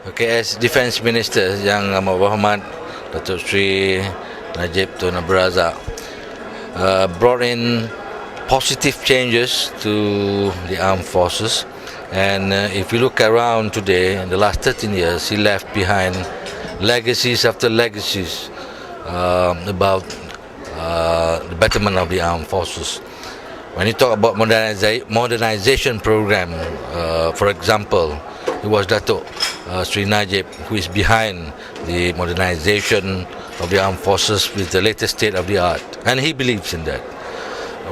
Okay, as Defence Minister Yang Amat Berhormat Dato Sri Najib Tun Abdul Razak brought in positive changes to the armed forces, and if you look around today, in the last 13 years, he left behind legacies after legacies about the betterment of the armed forces. When you talk about modernization program, for example, it was Dato Sri Najib who is behind the modernization of the armed forces with the latest state of the art, and he believes in that.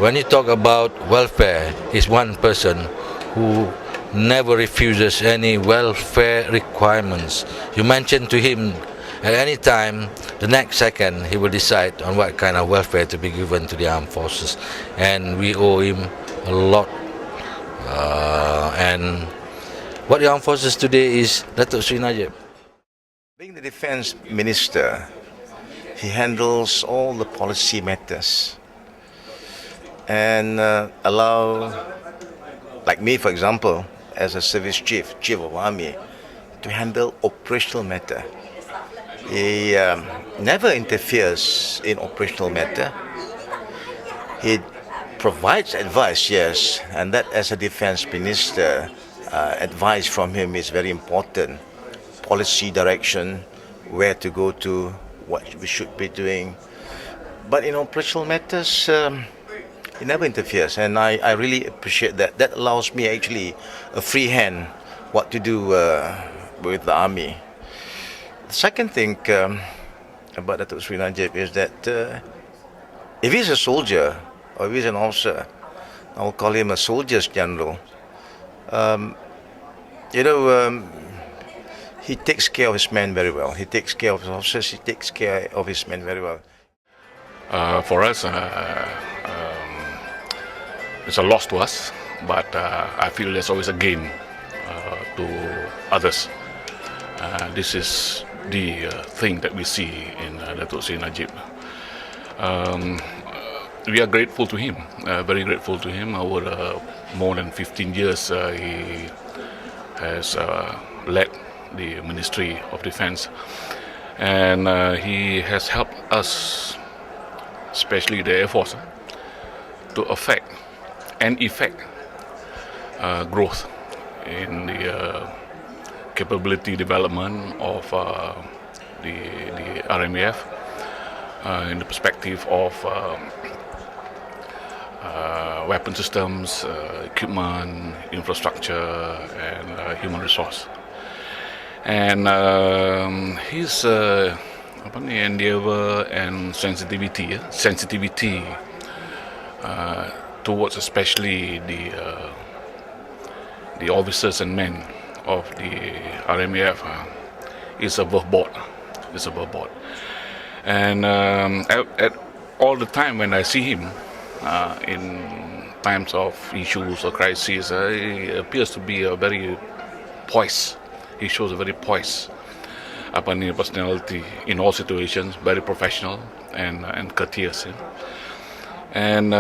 When you talk about welfare, he's one person who never refuses any welfare requirements. You mention to him at any time, the next second he will decide on what kind of welfare to be given to the armed forces, and we owe him a lot. And what the armed forces today is Dato Sri Najib. Being the defence minister, he handles all the policy matters and allow, like me for example, as a service chief of army, to handle operational matter. He never interferes in operational matter. He provides advice, yes, and that as a defence minister, advice from him is very important. Policy direction, where to go to, what we should be doing. But in operational matters, he never interferes, and I really appreciate that. That allows me actually a free hand what to do with the army. The second thing about Dato Sri Najib is that if he's a soldier or if he's an officer, I'll call him a soldier's general. He takes care of his men very well. He takes care of his officers. He takes care of his men very well. For us, it's a loss to us, but I feel there's always a gain to others. This is the thing that we see in Dato Sri Najib. We are grateful to him, very grateful to him. Over more than 15 years, he has led the Ministry of Defence, and he has helped us, especially the Air Force, to effect growth in the capability development of the RMAF in the perspective of weapon systems, equipment, infrastructure, and human resource. And his endeavor and sensitivity towards especially the officers and men of the RMAF is above board. And at all the time when I see him in times of issues or crises, he appears to be a very poised. He shows a very poised personality in all situations, very professional and courteous. And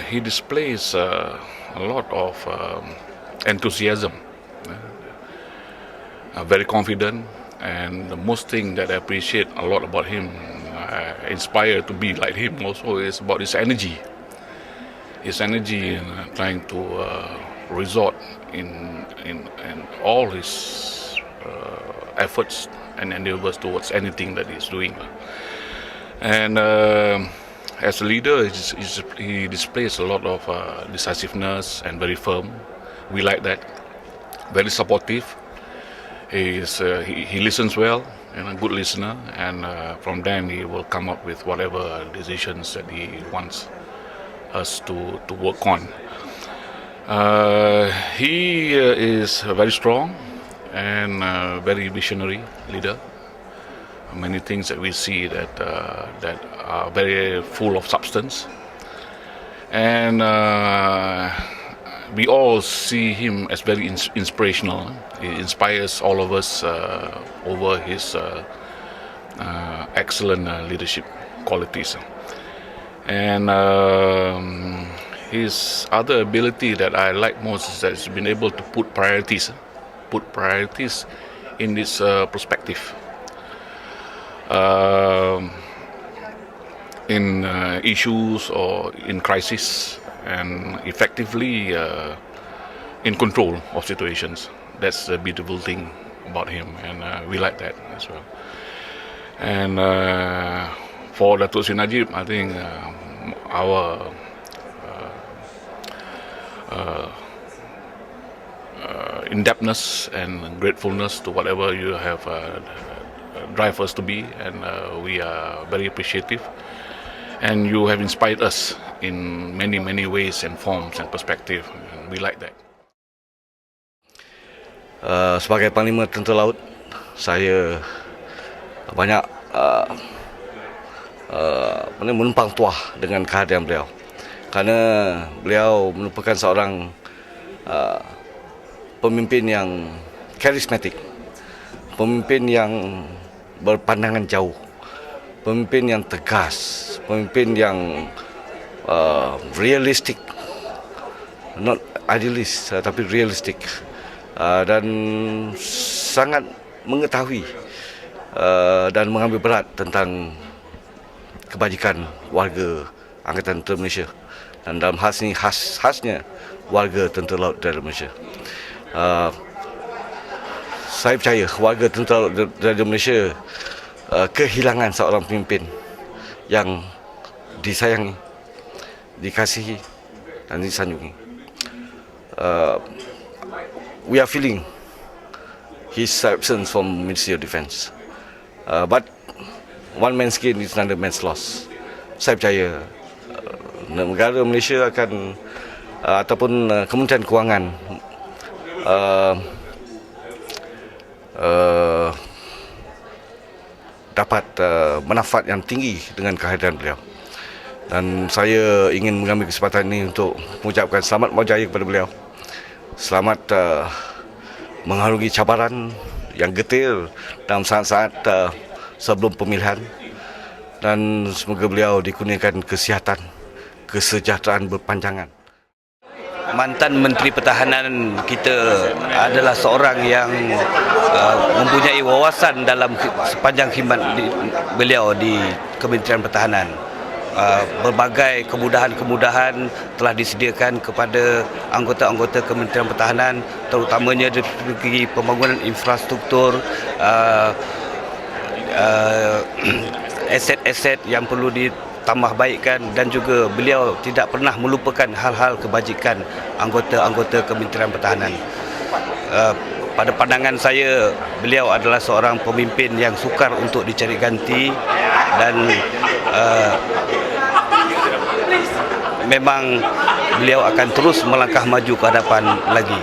he displays a lot of enthusiasm, very confident, and the most thing that I appreciate a lot about him, inspired to be like him also, is about his energy. His energy in trying to resort in all his efforts and endeavors towards anything that he's doing. And as a leader, he displays a lot of decisiveness and very firm. We like that. Very supportive. He listens well, and a good listener, and from then he will come up with whatever decisions that he wants us to work on. He is very strong and very visionary leader. Many things that we see that are very full of substance, and we all see him as very inspirational. He inspires all of us over his excellent leadership qualities. And his other ability that I like most is that he's been able to put priorities in this perspective. Um in issues or in crisis, and effectively in control of situations. That's the beautiful thing about him, and we like that as well. And for Dato Sri Najib, I think our in-depthness and gratefulness to whatever you have drive us to be, and we are very appreciative. And you have inspired us in many ways and forms and perspective, and we like that. Sebagai Panglima Tentera Laut, saya banyak menumpang tuah dengan kehadiran beliau, kerana beliau merupakan seorang pemimpin yang karismatik, pemimpin yang berpandangan jauh, pemimpin yang tegas, pemimpin yang realistik, not idealist tapi realistik, dan sangat mengetahui dan mengambil berat tentang kebajikan warga Angkatan Tentera Malaysia, dan dalam hal ini khasnya warga Tentera Laut Negara Malaysia. Saya percaya warga Tentera Laut Negara Malaysia kehilangan seorang pemimpin yang disayangi, dikasihi dan disanjungi. We are feeling his absence from Ministry of Defence, but one man's gain is another man's loss. Saya percaya negara Malaysia akan ataupun Kementerian Kewangan dapat manfaat yang tinggi dengan kehadiran beliau. Dan saya ingin mengambil kesempatan ini untuk mengucapkan selamat berjaya kepada beliau. Selamat mengharungi cabaran yang getir dalam saat-saat sebelum pemilihan, dan semoga beliau dikurniakan kesihatan, kesejahteraan berpanjangan. Mantan Menteri Pertahanan kita adalah seorang yang mempunyai wawasan dalam sepanjang khidmat beliau di Kementerian Pertahanan. Berbagai kemudahan-kemudahan telah disediakan kepada anggota-anggota Kementerian Pertahanan, terutamanya dari segi pembangunan infrastruktur, aset-aset yang perlu ditambah baikkan, dan juga beliau tidak pernah melupakan hal-hal kebajikan anggota-anggota Kementerian Pertahanan. Pada pandangan saya, beliau adalah seorang pemimpin yang sukar untuk dicari ganti, dan memang beliau akan terus melangkah maju ke hadapan lagi.